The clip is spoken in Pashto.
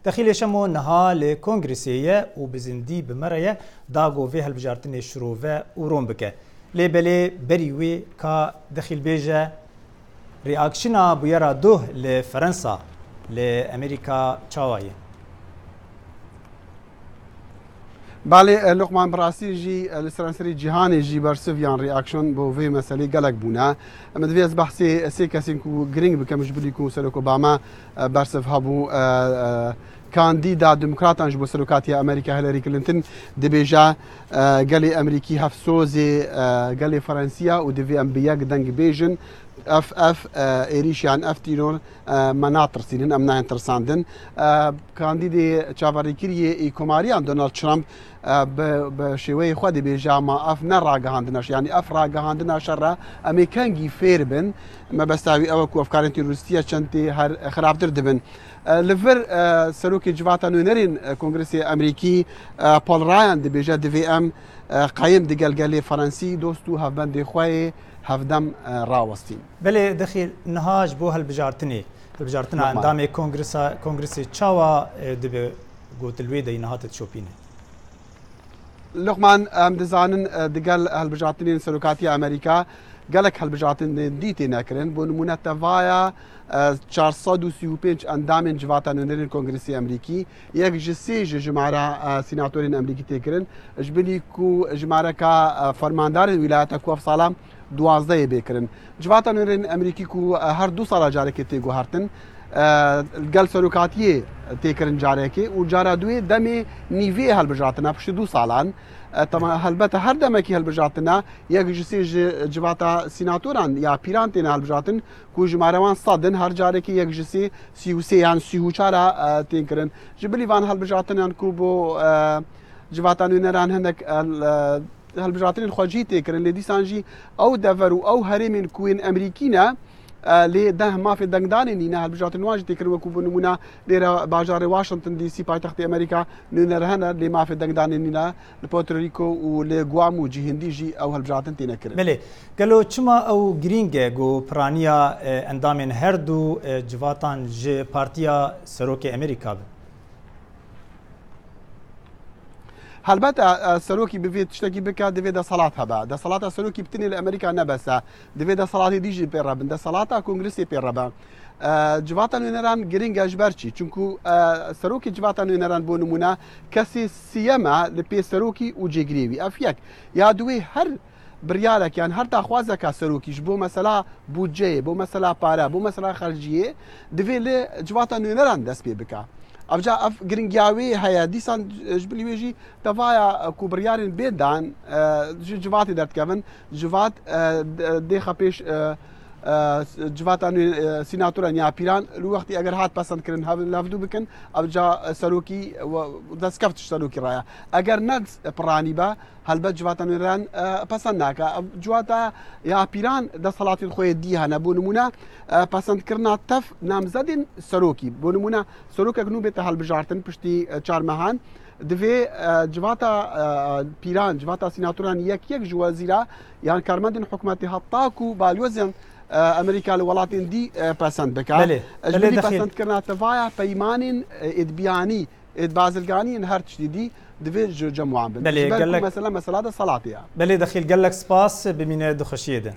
دخیل شمو نها لکنگرسیه و بزندی بمره داغو وی هلبجارتن شروع و روم بکه لیبلی بریوی که دخیل بیجه ریاکشنا بویرا دوه لفرنسا لأمریکا چاوایه. بله لقمان براسی جی لسرانسری جهانی جی برسویان ریاکشن بو وی مسئله گلک بونا مدوی از بحثی سی کسی کو گرینگ بکمش بلی کو سرک اوباما برسف هبو کاندیدا دموکراتان جبو سرکاتی امریکا هیلاری کلینتون دبیجا گلی امریکی هفسوزی گلی فرانسیا و دوی ام بیاگ دنگ بیجن اف ایریشیان اف تیرون مناطر سینن ام ناین ترساندن کاندیدی چاوریکیری ای کماریان دونالد ترامپ به شوی خود بیجا ما اف نراگهاندناش یعنی اف راگهاندناش را امریکانگی فیر بن ما بستاوی او کو افکارن روسیه چنتی هر خرابتر دبن لفر سروکی جواتا نونرین کنگرسی امریکی پول رایان دبیجا دوی ام قایم دگلگلی فرانسی دوستو هفبند خواه هفدم راوستين. بله دخيل نهاج بو هالبجارتني اندام كونغرسي تشاوا دبي قوت الويدا نهات تشوبينه. لقمان ام دزانن دقال هالبجارتني سلوكاتي امريكا قالك هالبجارتني ديتي ناكرن بو نمونه تفايا 435 اندام جواتا نونرين كونغرسي امريكي يك جسي جماعه سيناتورين امريكي تكرن جبلي كو جماعه كا فرماندار الولايات كوف سلام 12 بکرن جواتا نورین امریکی کو هر دو سال جاره که تیگو هرتن گل سلوکاتیه تیکرن جاره که و جاره دوی دمی نیوی هالبجاتنا پشت دو سالان طبعا البته هر دمه که هالبجاتنا یک جسی جواتا سیناتوران یا پیران تین هالبجاتن کو جماروان صدن هر جاره که یک جسی 33 یان 34 تیکرن جبلی وان هالبجاتنا کو بو جواتا نوران هندک هالبجاتين الخواجي تكرن اللي دي سانجي او دفرو او هرمين كوين امريكينا لي ده ما في دنگداني نينا هالبجاتين واجي تكرن وكو نمونا ليرا باجار واشنطن دي سي بايتخت امريكا نونرهنا اللي ما في دنگداني نينا لبورتوريكو ولغوامو جي هندي جي او هالبجاتين تينكرن بله قالو چما او گرينگه گو پرانيا اندامن هردو جواتان ج بارتيا سروكي امريكا هلبته سلوکی بفید تشتکی بکه دوید صلاة هبا ده صلاة سلوکی بتنی لامریکا نبسه دوید صلاة دیجی پیرابن ده صلاة کنگرسی پیرابن جواتا نونران گرینگ اجبرچی چونکو سلوکی جواتا نونران بو نمونه کسی سیما لپی سلوکی و جگریوی افیک یا دوی هر بریارك يعني هر تاخوازه کا سروکیش بو مثلا بودجه بو مثلا پاره بو مثلا خرجیه دوی ل جواتا نونران دست پی بکه افجا اف گرینگیاوی هيا دیسان جبلی ویجی تفایا کوبریارین بیدان جواتي درت كمان جوات دي خبيش جوات انو سيناتورا نيا بيران الوقت اگر هات پسند کرن لافدو بكن افجا سلوكي دسكفت سلوكي رايا اگر نقص براني با هلبت جوات انو پسند ناكا جواتا يا بيران ده صلاه الخوي دي هنا بونمونا پسند کرنا تف نامزدين سلوكي بونمونا سلوك اگنو بيت هل بجارتن پشتي چار مهان دوی جواتا پیران جواتا سیناتوران یک جوازیرا یعنی کارمندین حکومتی حتاکو بالوزن امریکا لولاتین دی پسند بکا اجبری پسند کرنا تفایا پیمانین ادبیانی ادبازلگانی هر تشدیدی دوی جمعان بن مثلا ده صلاتیا بله دخیل قال لك سباس بمين دخشيده